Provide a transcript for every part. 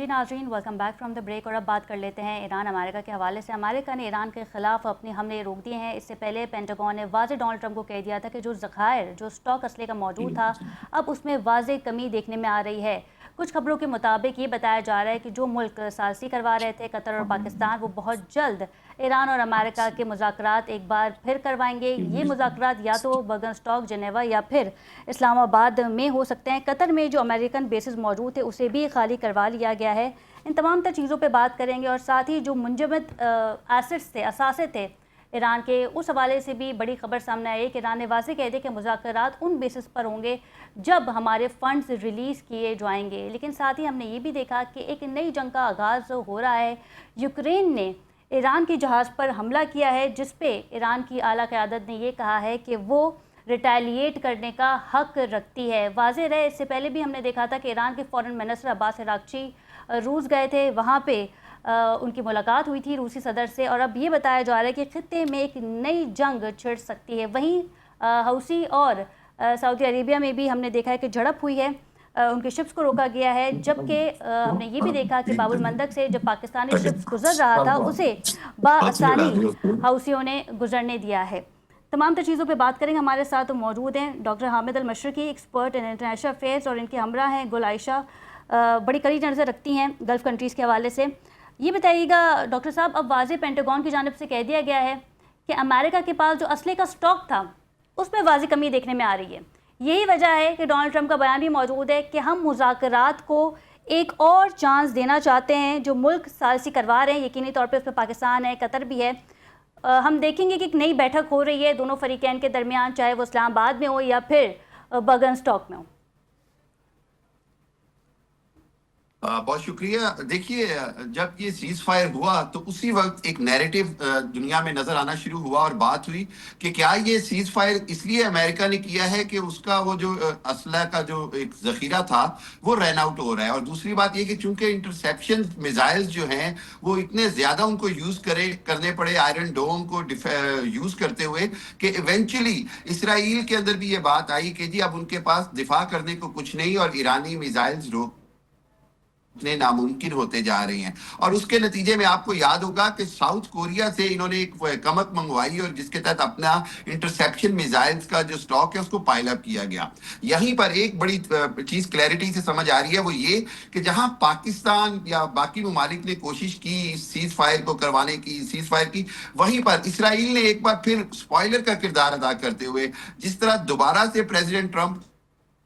नाज़रीन, welcome back from the break. और अब बात कर लेते हैं ईरान अमेरिका के हवाले से। अमेरिका ने ईरान के ख़िलाफ़ अपने हमले रोक दिए हैं। इससे पहले पेंटागन ने वाज़ेह डोनाल्ड ट्रंप को कह दिया था कि जो ज़खायर, जो स्टॉक असले का मौजूद था, अब उसमें वाज़ेह कमी देखने में आ रही है। कुछ खबरों के मुताबिक ये बताया जा रहा है कि जो मुल्क साज़िश करवा रहे थे, कतर और पाकिस्तान, वो बहुत जल्द ईरान और अमेरिका के मुज़ाकरात एक बार फिर करवाएंगे। ये मुज़ाकरात या तो बर्गनस्टॉक, जेनेवा या फिर इस्लामाबाद में हो सकते हैं। कतर में जो अमेरिकन बेसिस मौजूद थे उसे भी खाली करवा लिया गया है। इन तमाम तर चीज़ों पे बात करेंगे और साथ ही जो मुंजमद एसेट्स थे, असासे थे ईरान के, उस हवाले से भी बड़ी खबर सामने आई कि ईरान ने वाज़ेह कह दिया कि मुज़ाकरात उन बेसिस पर होंगे जब हमारे फंड्स रिलीज़ किए जाएंगे। लेकिन साथ ही हमने ये भी देखा कि एक नई जंग का आगाज़ हो रहा है। यूक्रेन ने ईरान की जहाज़ पर हमला किया है, जिस पे ईरान की आला क़यादत ने ये कहा है कि वो रिटेलिएट करने का हक रखती है। वाज़ेह रहे, इससे पहले भी हमने देखा था कि ईरान के फॉरेन मिनिस्टर अब्बास अरागची रूस गए थे, वहाँ पे उनकी मुलाकात हुई थी रूसी सदर से। और अब ये बताया जा रहा है कि खित्ते में एक नई जंग छिड़ सकती है। वहीं हौसी और सऊदी अरेबिया में भी हमने देखा है कि झड़प हुई है, उनके शिप्स को रोका गया है। जबकि हमने ये भी देखा कि बाबुल मंदक से जब पाकिस्तानी शिप्स गुजर रहा था, उसे बआसानी हौसियों ने गुजरने दिया है। तमाम तर चीज़ों पे बात करेंगे। हमारे साथ मौजूद हैं doctor Hamid Al-Mashriqi, expert in international affairs, और इनके हमरा हैं गुल आयशा, बड़ी कड़ी नज़र रखती हैं गल्फ़ कंट्रीज़ के हवाले से। ये बताइएगा डॉक्टर साहब, अब वाज़ेह पेंटागन की जानिब से कह दिया गया है कि अमेरिका के पास जो असले का स्टॉक था उसमें वाज़ेह कमी देखने में आ रही है। यही वजह है कि डोनाल्ड ट्रंप का बयान भी मौजूद है कि हम मुज़ाकरात को एक और चांस देना चाहते हैं। जो मुल्क सालिसी करवा रहे हैं, यकीनी तौर पे उसमें पाकिस्तान है, कतर भी है। हम देखेंगे कि एक नई बैठक हो रही है दोनों फरीकैन के दरमियान, चाहे वो इस्लामाबाद में हो या फिर बर्गनस्टॉक में हो। बहुत शुक्रिया। देखिए, जब ये सीज फायर हुआ तो उसी वक्त एक नैरेटिव दुनिया में नजर आना शुरू हुआ और बात हुई कि क्या ये सीज फायर इसलिए अमेरिका ने किया है कि उसका वो जो असला का जो एक जखीरा था वो रन आउट हो रहा है। और दूसरी बात ये कि चूंकि इंटरसेप्शन मिसाइल्स जो हैं वो इतने ज्यादा उनको यूज करने पड़े आयरन डोम को यूज करते हुए कि इवेंचुअली इसराइल के अंदर भी ये बात आई कि जी अब उनके पास दिफा करने को कुछ नहीं और ईरानी मिसाइल्स इतने नामुमकिन होते जा रहे हैं। और उसके नतीजे में आपको याद होगा कि साउथ कोरिया से इन्होंने एक कमक मंगवाई और जिसके तहत अपना इंटरसेप्शन मिसाइल्स का जो स्टॉक है उसको पाइल अप किया गया। यहीं पर एक बड़ी चीज क्लैरिटी से समझ आ रही है, वो ये कि जहां पाकिस्तान या बाकी ममालिक ने कोशिश की सीज फायर को करवाने की, सीज फायर की, वहीं पर इसराइल ने एक बार फिर स्पॉइलर का किरदार अदा करते हुए जिस तरह दोबारा से प्रेसिडेंट ट्रंप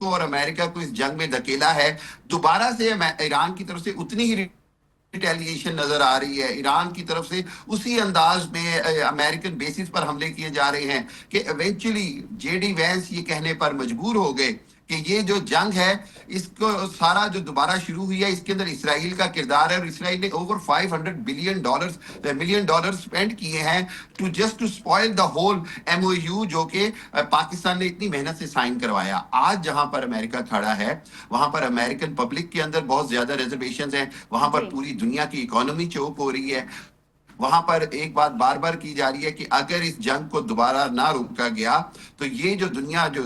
और अमेरिका को इस जंग में धकेला है, दोबारा से ईरान की तरफ से उतनी ही रिटेलिएशन नजर आ रही है। ईरान की तरफ से उसी अंदाज में अमेरिकन बेसिस पर हमले किए जा रहे हैं कि इवेंचुअली जेडी वैंस ये कहने पर मजबूर हो गए कि ये जो जंग है इसको सारा जो दोबारा शुरू हुई है इसके अंदर इसराइल का किरदार है। और इसराइल ने ओवर 500 मिलियन डॉलर स्पेंड किए हैं to spoil the whole MOU जो कि पाकिस्तान ने इतनी मेहनत से साइन करवाया। आज जहां पर अमेरिका खड़ा है वहां पर अमेरिकन पब्लिक के अंदर बहुत ज्यादा रिजर्वेशन हैं, वहां पर पूरी दुनिया की इकोनॉमी चोक हो रही है। वहां पर एक बात बार बार की जा रही है कि अगर इस जंग को दोबारा ना रोका गया तो ये जो दुनिया जो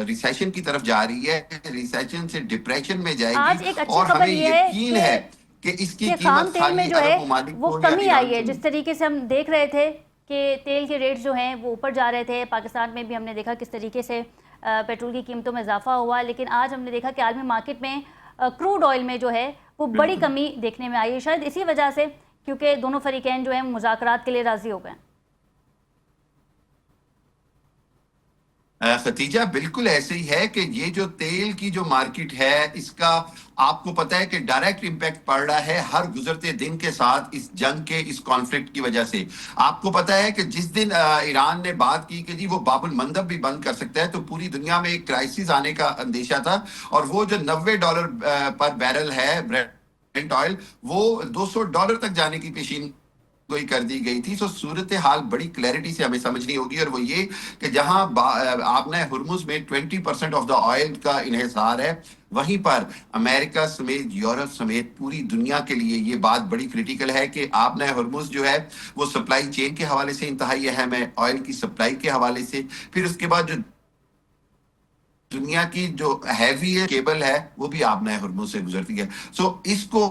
रिसेशन की तरफ जा रही है, रिसेशन से डिप्रेशन में जाएगी। और हमें यकीन है कि इसकी कीमत खाली अरब ममालिक को कमी आई है। जिस तरीके से हम देख रहे थे कि तेल के रेट्स जो हैं वो ऊपर जा रहे थे, पाकिस्तान में भी हमने देखा किस तरीके से पेट्रोल की कीमतों में इजाफा हुआ, लेकिन आज हमने देखा कि आलमी मार्केट में क्रूड ऑयल में जो है वो बड़ी कमी देखने में आई है। शायद इसी वजह से, क्योंकि दोनों फरीकैन जो हैं मुज़ाकरात के लिए राजी हो गए। खतीजा, बिल्कुल ऐसे ही है कि ये जो तेल की जो मार्केट है इसका आपको पता है कि डायरेक्ट इंपैक्ट पड़ रहा है हर गुजरते दिन के साथ इस जंग के, इस कॉन्फ्लिक्ट की वजह से। आपको पता है कि जिस दिन ईरान ने बात की कि जी वो बाबुल मंदब भी बंद कर सकता है तो पूरी दुनिया में एक क्राइसिस आने का अंदेशा था। और वो जो $90 पर बैरल है ब्रेंट ऑयल, वो $200 तक जाने की पेशीन कोई कर दी गई थी। सो सूरत हाल बड़ी क्लैरिटी से हमें समझनी होगी और वो ये कि जहां आपने हुर्मुज में 20% ऑफ द ऑयल का इन्हिसार है, वहीं पर अमेरिका समेत यूरोप समेत पूरी दुनिया के लिए ये बात बड़ी क्रिटिकल है कि आपने हुर्मुज जो है वो सप्लाई चेन के हवाले से इंतहाई अहम है, ऑयल की सप्लाई के हवाले से, फिर उसके बाद जो दुनिया की जो हैवी केबल है वो भी आपने हुर्मुज से गुजरती है। सो इसको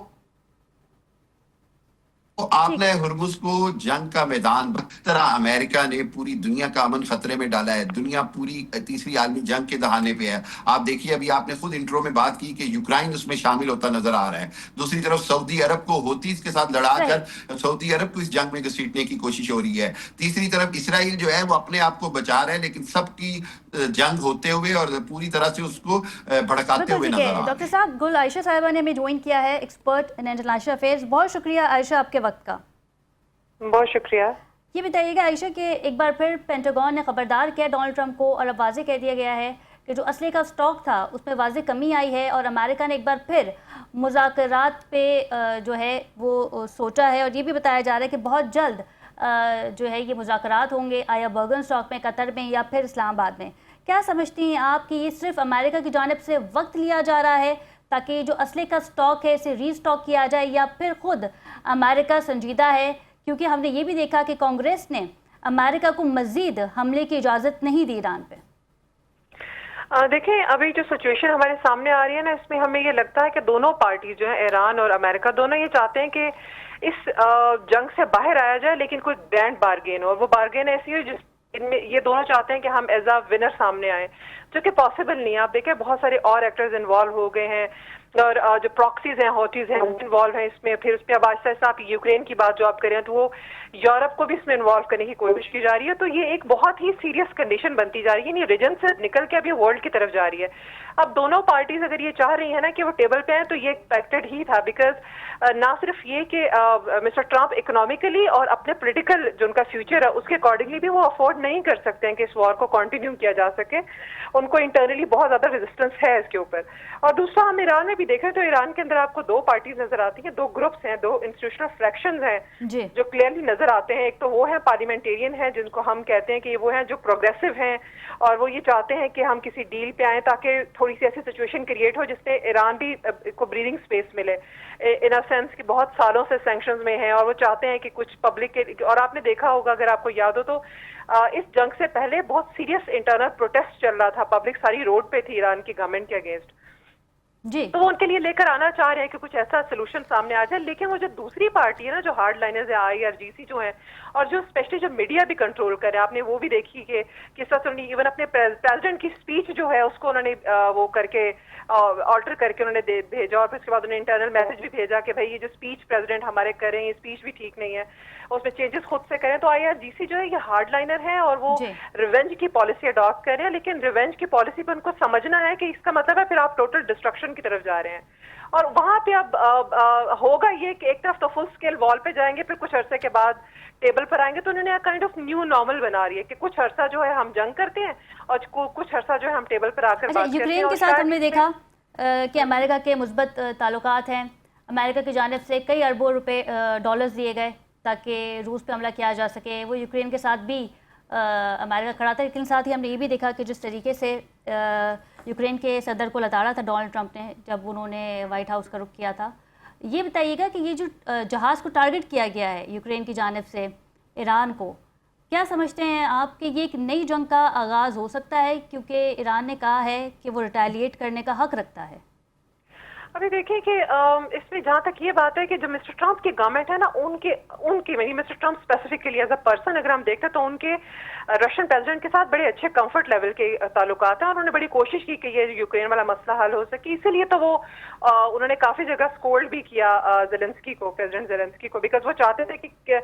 तो आपने हुर्मुज को जंग का मैदान तरह अमेरिका ने पूरी दुनिया का अमन खतरे में डाला है। दुनिया पूरी तीसरी आलमी जंग के दहाने पे है। आप देखिए, अभी आपने खुद इंट्रो में बात की कि यूक्रेन उसमें शामिल होता नजर आ रहा है। दूसरी तरफ सऊदी अरब को होतीज के साथ लड़ाकर सऊदी अरब को इस जंग में घसीटने की कोशिश हो रही है। तीसरी तरफ इसराइल जो है वो अपने आप को बचा रहा है, लेकिन सबकी जंग होते हुए और पूरी तरह से उसको भड़काते हुए नजर आ रहा है। डॉक्टर साहब, गुल आयशा साहिबा ने हमें ज्वाइन किया है, एक्सपर्ट इन इंटरनेशनल अफेयर्स। बहुत शुक्रिया आयशा आपके वक्त का। बहुत शुक्रिया। ये बताइएगा आयशा कि एक बार फिर पेंटागन ने खबरदार किया डोनाल्ड ट्रंप को, और अब वाज़ेह कह दिया गया है कि जो असले का स्टॉक था उसमें वाज़ेह कमी आई है, और अमेरिका ने एक बार फिर मुज़ाकरात पे जो है वो सोचा है, और ये भी बताया जा रहा है कि बहुत जल्द जो है ये मुज़ाकरात होंगे, आया बर्गन स्टॉक में, कतर में, या फिर इस्लामाबाद में। क्या समझती हैं आप कि ये सिर्फ अमेरिका की जानिब से वक्त लिया जा रहा है ताकि जो असले का स्टॉक है इसे रीस्टॉक किया जाए, या फिर खुद अमेरिका संजीदा है? क्योंकि हमने ये भी देखा कि कांग्रेस ने अमेरिका को मजीद हमले की इजाज़त नहीं दी ईरान पे। देखें, अभी जो सिचुएशन हमारे सामने आ रही है ना, इसमें हमें ये लगता है कि दोनों पार्टी जो है, ईरान और अमेरिका, दोनों ये चाहते हैं कि इस जंग से बाहर आया जाए, लेकिन कोई ग्रैंड बार्गेन हो, और वो बार्गेन ऐसी हो जिस इनमें ये दोनों चाहते हैं कि हम एज अ विनर सामने आए, जो कि पॉसिबल नहीं है। आप देखें, बहुत सारे और एक्टर्स इन्वॉल्व हो गए हैं, और जो प्रॉक्सीज हैं, हॉटीज हैं, वो इन्वॉल्व हैं इसमें। फिर उस पर अब आहिस्ता आहिस्ता आप यूक्रेन की बात जो आप कर रहे हैं, तो वो यूरोप को भी इसमें इन्वॉल्व करने की कोशिश की जा रही है। तो ये एक बहुत ही सीरियस कंडीशन बनती जा रही है, ये रीजन से निकल के अब ये वर्ल्ड की तरफ जा रही है। अब दोनों पार्टीज अगर ये चाह रही है ना कि वो टेबल पे हैं, तो ये एक्सपेक्टेड ही था, बिकॉज ना सिर्फ ये कि मिस्टर ट्रंप इकोनॉमिकली और अपने पॉलिटिकल जो उनका फ्यूचर है उसके अकॉर्डिंगली भी वो अफोर्ड नहीं कर सकते हैं कि इस वॉर को कंटिन्यू किया जा सके। उनको इंटरनली बहुत ज्यादा रेजिस्टेंस है इसके ऊपर। और दूसरा, हम ईरान में भी देखें तो ईरान के अंदर आपको दो पार्टीज नजर आती हैं, दो ग्रुप्स हैं, दो इंस्टीट्यूशनल फ्रैक्शंस हैं जो क्लियरली नजर आते हैं। एक तो वो है पार्लियामेंटेरियन है, जिनको हम कहते हैं कि वो हैं जो प्रोग्रेसिव हैं, और वो ये चाहते हैं कि हम किसी डील पे आए ताकि थोड़ी सी ऐसी सिचुएशन क्रिएट हो जिससे ईरान भी को ब्रीदिंग स्पेस मिले, इन अ सेंस कि बहुत सालों से सैंक्शंस में है, और वो चाहते हैं कि कुछ पब्लिक के, और आपने देखा होगा अगर आपको याद हो तो इस जंग से पहले बहुत सीरियस इंटरनल प्रोटेस्ट चल रहा था, पब्लिक सारी रोड पे थी ईरान की गवर्नमेंट के अगेंस्ट जी। तो वो उनके लिए लेकर आना चाह रहे हैं कि कुछ ऐसा सोल्यूशन सामने आ जाए। लेकिन वो जो दूसरी पार्टी है ना, जो हार्ड लाइनर्स है, IRGC जो है, और जो स्पेशली जो मीडिया भी कंट्रोल करे, आपने वो भी देखी कि किस तरह से इवन अपने प्रेसिडेंट की स्पीच जो है उसको उन्होंने वो करके ऑल्टर करके उन्होंने भेजा, और फिर उसके बाद उन्होंने इंटरनल मैसेज भी भेजा कि भाई ये जो स्पीच प्रेसिडेंट हमारे करें, ये स्पीच भी ठीक नहीं है, उसमें चेंजेस खुद से करें। तो IRGC जो है ये हार्ड लाइनर है, और वो रिवेंज की पॉलिसी अडॉप्ट कर रहे हैं, लेकिन रिवेंज की पॉलिसी पर उनको समझना है कि इसका मतलब है फिर आप टोटल डिस्ट्रक्शन की तरफ जा रहे हैं। और वहां पे अब होगा ये कि एक तरफ तो फुल स्केल वॉल पे जाएंगे, फिर कुछ अरसे के बाद टेबल पर आएंगे। तो उन्होंने काइंड ऑफ न्यू नॉर्मल बना रही है कि कुछ अरसा जो है हम जंग करते हैं, और कुछ अरसा जो है हम टेबल पर आकर बात करते हैं। यूक्रेन के साथ हमने देखा कि अमेरिका के मुस्बत ताल्लुकात हैं। अमेरिका की जानिब से कई अरबों रुपए डॉलर्स दिए गए ताकि रूस पे हमला किया जा सके। वो यूक्रेन के साथ भी अमेरिका खड़ा था, लेकिन साथ ही हमने ये भी देखा कि जिस तरीके से यूक्रेन के सदर को लताड़ा था डोनाल्ड ट्रंप ने जब उन्होंने वाइट हाउस का रुख किया था। ये बताइएगा कि ये जो जहाज़ को टारगेट किया गया है यूक्रेन की जानिब से ईरान को, क्या समझते हैं आप कि ये एक नई जंग का आगाज़ हो सकता है? क्योंकि ईरान ने कहा है कि वो रिटेलिएट करने का हक रखता है। अभी देखिए कि इसमें जहाँ तक ये बात है कि जो मिस्टर ट्रंप की गवर्नमेंट है ना, उनके mister Trump specifically as a person अगर हम देखते हैं तो उनके रशियन प्रेसिडेंट के साथ बड़े अच्छे कंफर्ट लेवल के ताल्लुकात हैं, और उन्होंने बड़ी कोशिश की कि ये यूक्रेन वाला मसला हल हो सके। इसीलिए तो वो उन्होंने काफी जगह स्कोल्ड भी किया जेलेंस्की को, प्रेसिडेंट जेलेंस्की को, बिकॉज वो चाहते थे कि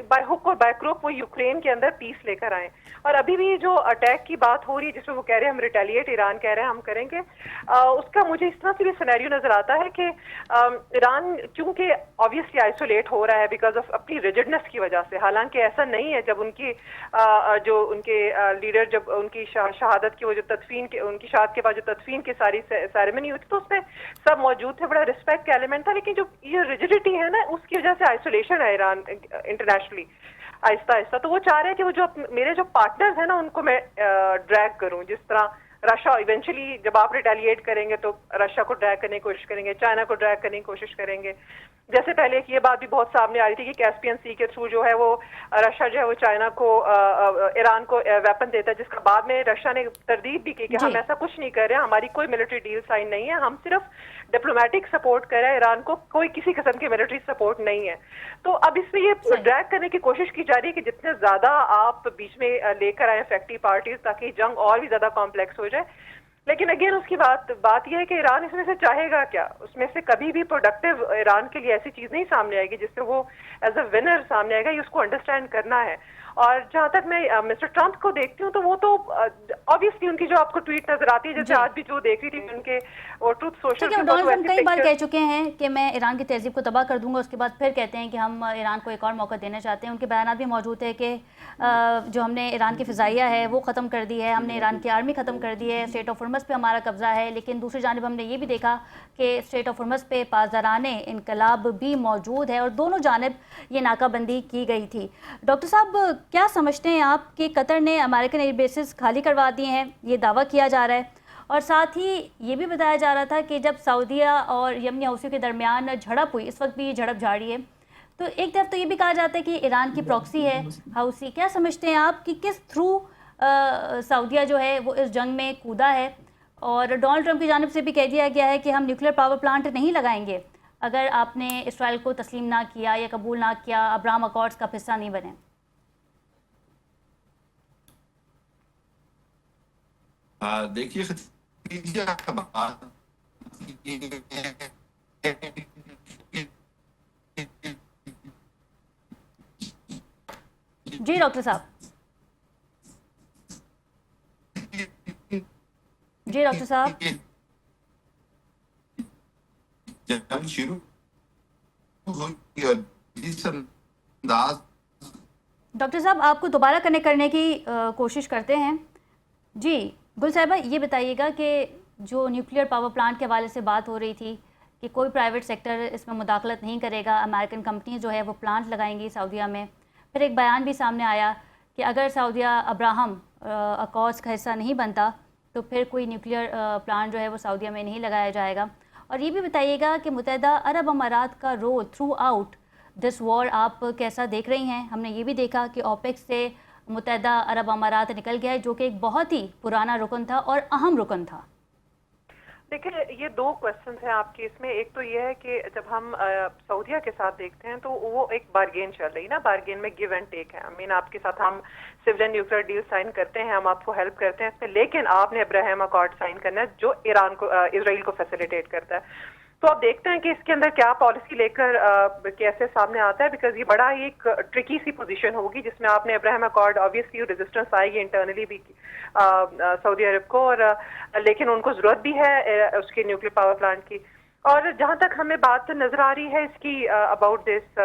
बाय हुक और बाय क्रूक वो यूक्रेन के अंदर पीस लेकर आए। और अभी भी जो अटैक की बात हो रही है जिसमें वो कह रहे हैं हम रिटेलिएट, ईरान कह रहे हैं हम करेंगे, उसका मुझे इस तरह से भी सिनेरियो नजर आता है कि ईरान चूंकि ऑब्वियसली आइसोलेट हो रहा है बिकॉज ऑफ अपनी रिजिडनेस की वजह से। हालांकि ऐसा नहीं है, जब उनकी जो उनके लीडर जब उनकी शहादत की वो जो तदफीन के उनकी शहादत के बाद जो तदफीन की सारी सेरेमनी हुई थी तो उसमें सब मौजूद थे, बड़ा रिस्पेक्ट का एलिमेंट था। लेकिन जो ये रिजिडिटी है ना, उसकी वजह से आइसोलेशन है ईरान इंटरनेशनली आहिस्ता आहिस्ता। तो वो चाह रहे हैं कि वो जो मेरे जो पार्टनर्स हैं ना उनको मैं ड्रैग करूं, जिस तरह रशिया इवेंचुअली जब आप रिटेलिएट करेंगे तो रशिया को ड्रैग करने की कोशिश करेंगे, चाइना को ड्रैग करने की कोशिश करेंगे। جیسے پہلے ایک یہ بات بھی بہت سامنے آ رہی تھی کہ کیسپین سی کے تھرو جو ہے وہ رشیا جو ہے وہ چائنا کو ایران کو ویپن دیتا ہے، جس کا بعد میں رشیا نے تردید بھی کی کہ ہم ایسا کچھ نہیں کر رہے ہیں، ہماری کوئی ملٹری ڈیل سائن نہیں ہے، ہم صرف ڈپلومیٹک سپورٹ کر رہے ہیں ایران کو، کوئی کسی قسم کی ملٹری سپورٹ نہیں ہے۔ تو اب اس میں یہ ڈریگ کرنے کی کوشش کی جا رہی ہے کہ جتنے زیادہ آپ بیچ میں لے کر آئیں فیکٹری پارٹیز تاکہ جنگ اور بھی زیادہ کمپلیکس ہو جائے، لیکن اگین اس کی بات یہ ہے کہ ایران اس میں سے چاہے گا کیا؟ اس میں سے کبھی بھی پروڈکٹیو ایران کے لیے ایسی چیز نہیں سامنے آئے گی جس سے وہ ایز اے ونر سامنے آئے گا، یہ اس کو انڈرسٹینڈ کرنا ہے۔ اور جہاں تک میں مسٹر ٹرمپ کو دیکھتی ہوں تو وہ تو obviously ان کی جو آپ کو ٹویٹ نظر آتی ہے، جیسے آج بھی جو دیکھ رہی تھی ان کے وہ ٹروتھ سوشل کے ڈونلڈ ٹرمپ کئی بار کہہ چکے ہیں کہ میں ایران کی تہذیب کو تباہ کر دوں گا، اس کے بعد پھر کہتے ہیں کہ ہم ایران کو ایک اور موقع دینا چاہتے ہیں۔ ان کے بیانات بھی موجود ہے کہ جو ہم نے ایران کی فضائیہ ہے وہ ختم کر دی ہے، ہم نے ایران کی آرمی ختم کر دی ہے، اسٹریٹ آف ہرمز پہ ہمارا قبضہ ہے، لیکن دوسری جانب ہم نے یہ بھی دیکھا کہ اسٹریٹ آف ہرمز پہ پاسدارانہ انقلاب بھی موجود ہے اور دونوں جانب یہ ناکہ بندی کی گئی تھی۔ ڈاکٹر صاحب کیا سمجھتے ہیں آپ کہ قطر نے امریکن ایئر بیسز خالی کروا دیے ہیں، یہ دعویٰ کیا جا رہا ہے، اور ساتھ ہی یہ بھی بتایا جا رہا تھا کہ جب سعودیہ اور یمنی حوثیوں کے درمیان جھڑپ ہوئی، اس وقت بھی یہ جھڑپ جاری ہے، تو ایک طرف تو یہ بھی کہا جاتا ہے کہ ایران کی پراکسی ہے حوثی، کیا سمجھتے ہیں آپ کہ کس تھرو سعودیہ جو ہے وہ اس جنگ میں کودا ہے؟ اور ڈونلڈ ٹرمپ کی جانب سے بھی کہہ دیا گیا ہے کہ ہم نیوکلیر پاور پلانٹ نہیں لگائیں گے اگر آپ نے اسرائیل کو تسلیم نہ کیا یا قبول نہ کیا، ابراہم اکارڈز کا حصہ نہیں بنے۔ دیکھیے جی ڈاکٹر صاحب، جی ڈاکٹر صاحب، جنگ شروع ہوئی اور جس انداز ڈاکٹر صاحب آپ کو دوبارہ کنیکٹ کرنے کی کوشش کرتے ہیں۔ جی گل صاحبہ، یہ بتائیے گا کہ جو نیوکلیر پاور پلانٹ کے حوالے سے بات ہو رہی تھی کہ کوئی پرائیویٹ سیکٹر اس میں مداخلت نہیں کرے گا، امریکن کمپنی جو ہے وہ پلانٹ لگائیں گی سعودیہ میں، پھر ایک بیان بھی سامنے آیا کہ اگر سعودیہ ابراہم اکارڈز کا حصہ نہیں بنتا تو پھر کوئی نیوکلیر پلانٹ جو ہے وہ سعودیہ میں نہیں لگایا جائے گا۔ اور یہ بھی بتائیے گا کہ متحدہ عرب امارات کا رول تھرو آؤٹ دس وار آپ کیسا دیکھ رہی ہیں؟ ہم نے یہ بھی دیکھا کہ اوپیک سے متحدہ عرب امارات نکل گیا ہے، جو کہ ایک بہت ہی پرانا رکن تھا اور اہم رکن تھا۔ دیکھیں یہ دو کوسچنز ہیں آپ کی اس میں، ایک تو یہ ہے کہ جب ہم سعودیہ کے ساتھ دیکھتے ہیں تو وہ ایک بارگین چل رہی نا، بارگین میں گیو اینڈ ٹیک ہے، آپ کے ساتھ ہم civil and nuclear deal sign کرتے ہیں، ہم آپ کو ہیلپ کرتے ہیں اس میں، لیکن آپ نے ابراہیم اکارڈ سائن کرنا ہے جو ایران کو اسرائیل کو فیسیلیٹیٹ کرتا ہے۔ تو آپ دیکھتے ہیں کہ اس کے اندر کیا پالیسی لے کر کیسے سامنے آتا ہے، بیکاز یہ بڑا ایک ٹرکی سی پوزیشن ہوگی جس میں آپ نے ابراہیم اکارڈ آبویسلی ریزسٹنس آئے گی انٹرنلی بھی سعودی عرب کو، اور لیکن ان کو ضرورت بھی ہے اس کے نیوکلیر پاور پلانٹ کی۔ اور جہاں تک ہمیں بات نظر آ رہی ہے اس کی اباؤٹ دس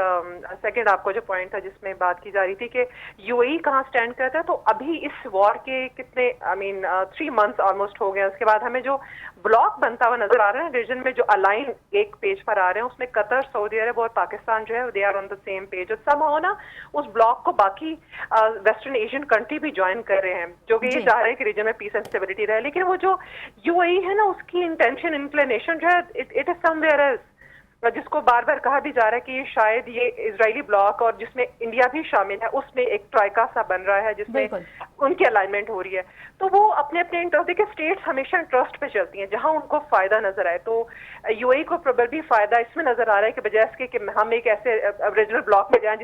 سیکنڈ آپ کو جو پوائنٹ تھا جس میں بات کی جا رہی تھی کہ یو اے ای کہاں سٹینڈ کرتا ہے، تو ابھی اس وار کے کتنے 3 منتھس آلموسٹ ہو گئے، اس کے بعد ہمیں جو بلاک بنتا ہوا نظر آ رہا ہے ریجن میں، جو الائن ایک پیج پر آ رہے ہیں، اس میں قطر، سعودی عرب اور پاکستان جو ہے they are on the same page, اور سم ہو نا اس بلاک کو باقی ویسٹرن ایشین کنٹری بھی جوائن کر رہے ہیں، جو کہ یہ چاہ رہے ہیں کہ ریجن میں پیس اینڈ اسٹیبلٹی رہے، لیکن وہ جو یو اے ای ہے نا اس کی انٹینشن انکلینیشن جو ہے it is somewhere else, جس کو بار بار کہا بھی جا رہا ہے کہ یہ شاید یہ اسرائیلی بلاک اور جس میں انڈیا بھی شامل ہے اس میں ایک ٹرائکا سا بن رہا ہے جس میں ان کی الائنمنٹ ہو رہی ہے، تو وہ اپنے اپنے انٹرسٹ، دیکھیں اسٹیٹس ہمیشہ انٹرسٹ پہ چلتی ہیں جہاں ان کو فائدہ نظر آئے، تو یو اے کو پروبیبلی فائدہ اس میں نظر آ رہا ہے کہ بجائے اس کے کہ ہم ایک ایسے ریجنل بلاک میں جائیں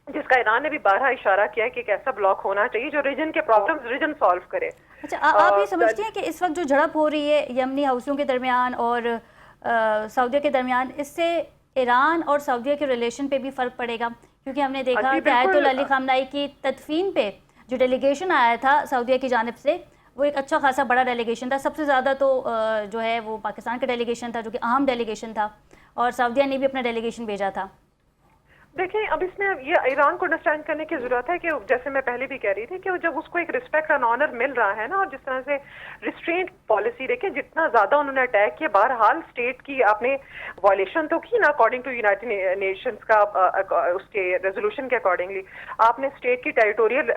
جس کا ایران نے بھی بارہا اشارہ کیا ہے کہ ایک ایسا بلاک ہونا چاہیے جو ریجن کے پرابلمز ریجن سالو کرے۔ اچھا، آپ یہ سمجھتے ہیں کہ اس وقت جو جھڑپ ہو رہی ہے یمنی حوثیوں کے درمیان اور سعودیہ کے درمیان، اس سے ایران اور سعودیہ کے ریلیشن پہ بھی فرق پڑے گا؟ کیونکہ ہم نے دیکھا کہ آیت اللہ علی خامنہئی کی تدفین پہ جو ڈیلیگیشن آیا تھا سعودیہ کی جانب سے، وہ ایک اچھا خاصا بڑا ڈیلیگیشن تھا، سب سے زیادہ تو جو ہے وہ پاکستان کا ڈیلیگیشن تھا جو کہ اہم ڈیلیگیشن تھا، اور سعودیہ نے بھی اپنا ڈیلیگیشن بھیجا تھا۔ دیکھیں اب اس میں یہ ایران کو انڈرسٹینڈ کرنے کی ضرورت ہے کہ جیسے میں پہلے بھی کہہ رہی تھی کہ جب اس کو ایک رسپیکٹ اینڈ آنر مل رہا ہے نا، اور جس طرح سے ریسٹرینٹ پالیسی دیکھیں جتنا زیادہ انہوں نے اٹیک کیا، بہرحال اسٹیٹ کی آپ نے وائلیشن تو کی نا اکارڈنگ ٹو یونائٹڈ نیشنز کا، اس کے ریزولوشن کے اکارڈنگلی آپ نے اسٹیٹ کی ٹیریٹوریل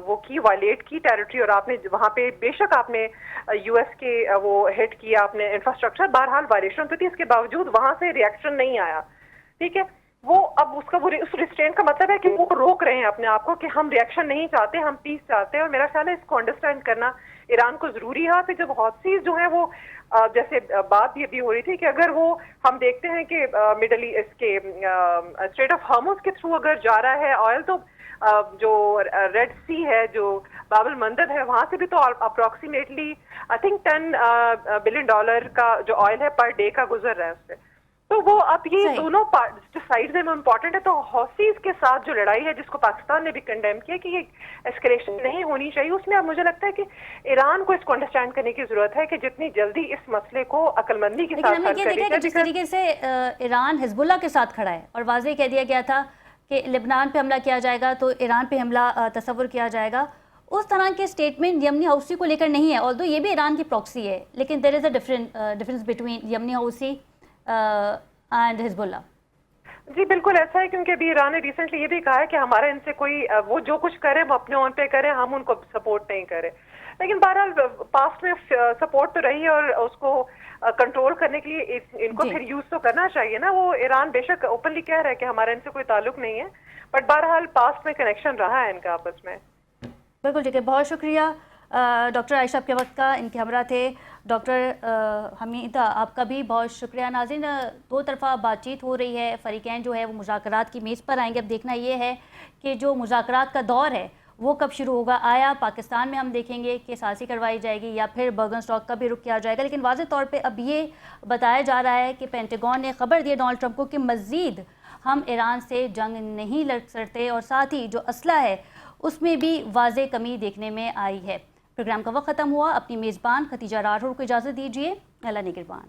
وہ کی وائلیٹ کی ٹیریٹری، اور آپ نے وہاں پہ بے شک آپ نے یو ایس کے وہ ہٹ کیا آپ نے انفراسٹرکچر، بہرحال وائلیشن تو تھی، اس کے باوجود وہاں سے ریئیکشن نہیں آیا. ٹھیک ہے، وہ اب اس کا وہ اس ریسٹرینٹ کا مطلب ہے کہ وہ روک رہے ہیں اپنے آپ کو کہ ہم ریئیکشن نہیں چاہتے، ہم پیس چاہتے ہیں. اور میرا خیال ہے اس کو انڈرسٹینڈ کرنا ایران کو ضروری ہے. پھر جب ہاؤتھیز جو ہیں وہ جیسے بات یہ بھی ہو رہی تھی کہ اگر وہ ہم دیکھتے ہیں کہ مڈل ایسٹ کے اسٹریٹ آف ہارموز کے تھرو اگر جا رہا ہے آئل، تو جو ریڈ سی ہے، جو باب المندب ہے، وہاں سے بھی تو اپروکسیمیٹلی آئی تھنک $10 بلین کا جو آئل ہے پر ڈے کا گزر رہا ہے اس سے. تو وہ اب یہ دونوں سائڈز میں امپورٹنٹ ہے. تو حوثیز کے ساتھ جو لڑائی ہے جس کو پاکستان نے بھی کنڈیم کیا کہ یہ اسکلیشن نہیں ہونی چاہیے، اس میں اب مجھے لگتا ہے کہ ایران کو اس کو انڈرسٹینڈ کرنے کی ضرورت ہے کہ جتنی جلدی اس مسئلے کو عقل مندی کے ساتھ حل کرے. کہ جس طریقے سے ایران حزب اللہ کے ساتھ کھڑا ہے اور واضح کہہ دیا گیا تھا کہ لبنان پہ حملہ کیا جائے گا تو ایران پہ حملہ تصور کیا جائے گا، اس طرح کے اسٹیٹمنٹ یمنی حوثی کو لے کر نہیں ہے. آلدو یہ بھی ایران کی پراکسی ہے، لیکن دیر از اے ڈفرنس بٹوین یمنی حوثی اینڈ حزب اللہ. جی بالکل ایسا ہے، کیونکہ ابھی ایران نے ریسنٹلی یہ بھی کہا ہے کہ ہمارا ان سے کوئی وہ جو کچھ کریں وہ اپنے اون پہ کریں، ہم ان کو سپورٹ نہیں کریں. لیکن بہرحال پاسٹ میں سپورٹ تو رہی، اور اس کو کنٹرول کرنے کے لیے ان کو پھر یوز تو کرنا چاہیے نا. وہ ایران بے شک اوپنلی کہہ رہا ہے کہ ہمارا ان سے کوئی تعلق نہیں ہے، بٹ بہرحال پاسٹ میں کنیکشن رہا ہے ان کا آپس میں. بالکل ٹھیک ہے، بہت شکریہ ڈاکٹر عائشہ آپ کے وقت کا. ان کے ہمراہ تھے ڈاکٹر حمیدہ، آپ کا بھی بہت شکریہ. ناظرین، دو طرفہ بات چیت ہو رہی ہے، فریقین جو ہے وہ مذاکرات کی میز پر آئیں گے. اب دیکھنا یہ ہے کہ جو مذاکرات کا دور ہے وہ کب شروع ہوگا. آیا پاکستان میں ہم دیکھیں گے کہ سازی کروائی جائے گی یا پھر برگن اسٹاک کا بھی رخ کیا جائے گا. لیکن واضح طور پہ اب یہ بتایا جا رہا ہے کہ پینٹاگون نے خبر دی ڈونلڈ ٹرمپ کو کہ مزید ہم ایران سے جنگ نہیں لڑ سکتے، اور ساتھ ہی جو اسلحہ ہے اس میں بھی واضح کمی دیکھنے میں آئی ہے. پروگرام کا وقت ختم ہوا. اپنی میزبان ختیجہ راٹھور کو اجازت دیجیے. اللہ نگہبان.